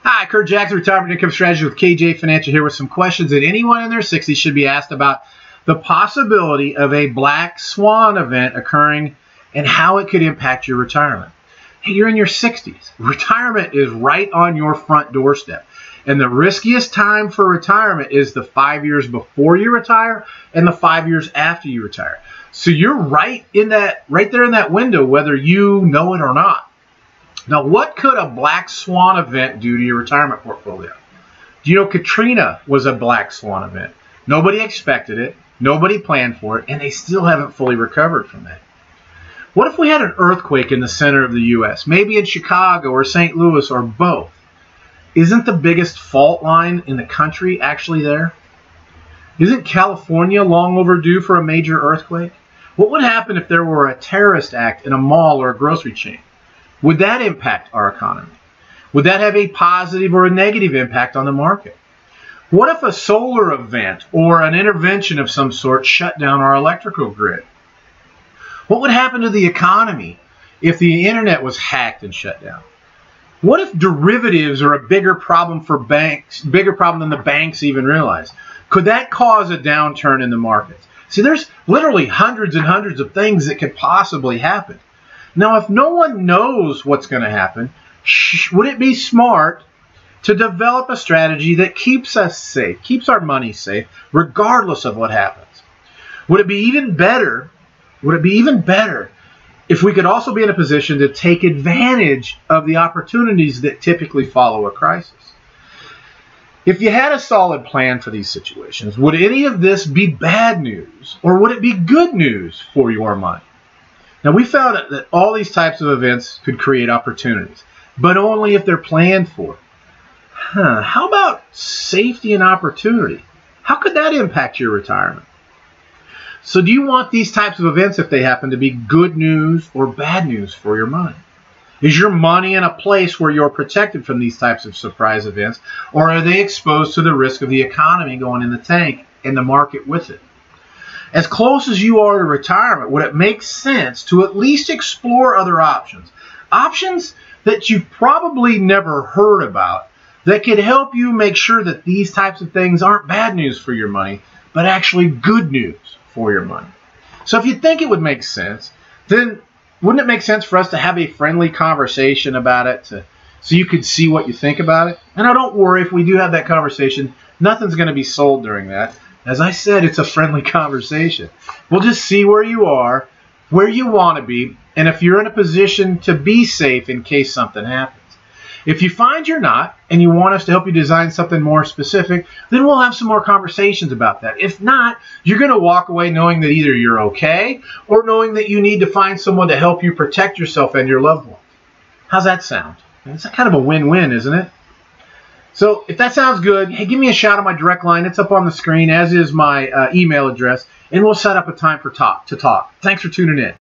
Hi, Kurt Jackson, Retirement Income Strategy with KJ Financial here with some questions that anyone in their 60s should be asked about the possibility of a black swan event occurring and how it could impact your retirement. Hey, you're in your 60s. Retirement is right on your front doorstep. And the riskiest time for retirement is the 5 years before you retire and the 5 years after you retire. So you're right there in that window, whether you know it or not. Now, what could a black swan event do to your retirement portfolio? Do you know Katrina was a black swan event? Nobody expected it, nobody planned for it, and they still haven't fully recovered from that. What if we had an earthquake in the center of the U.S., maybe in Chicago or St. Louis or both? Isn't the biggest fault line in the country actually there? Isn't California long overdue for a major earthquake? What would happen if there were a terrorist act in a mall or a grocery chain? Would that impact our economy? Would that have a positive or a negative impact on the market? What if a solar event or an intervention of some sort shut down our electrical grid? What would happen to the economy if the internet was hacked and shut down? What if derivatives are a bigger problem for banks, bigger problem than the banks even realize? Could that cause a downturn in the markets? See, there's literally hundreds and hundreds of things that could possibly happen. Now, if no one knows what's going to happen, would it be smart to develop a strategy that keeps us safe, keeps our money safe, regardless of what happens? Would it be even better if we could also be in a position to take advantage of the opportunities that typically follow a crisis? If you had a solid plan for these situations, would any of this be bad news, or would it be good news for your money? Now, we found that all these types of events could create opportunities, but only if they're planned for. How about safety and opportunity? How could that impact your retirement? So do you want these types of events, if they happen, to be good news or bad news for your money? Is your money in a place where you're protected from these types of surprise events, or are they exposed to the risk of the economy going in the tank and the market with it? As close as you are to retirement, would it make sense to at least explore other options? Options that you've probably never heard about that could help you make sure that these types of things aren't bad news for your money, but actually good news for your money. So if you think it would make sense, then wouldn't it make sense for us to have a friendly conversation about it so you could see what you think about it? And now don't worry, if we do have that conversation, nothing's going to be sold during that. As I said, it's a friendly conversation. We'll just see where you are, where you want to be, and if you're in a position to be safe in case something happens. If you find you're not, and you want us to help you design something more specific, then we'll have some more conversations about that. If not, you're going to walk away knowing that either you're okay, or knowing that you need to find someone to help you protect yourself and your loved ones. How's that sound? It's kind of a win-win, isn't it? So if that sounds good, hey, give me a shout on my direct line. It's up on the screen, as is my email address, and we'll set up a time to talk. Thanks for tuning in.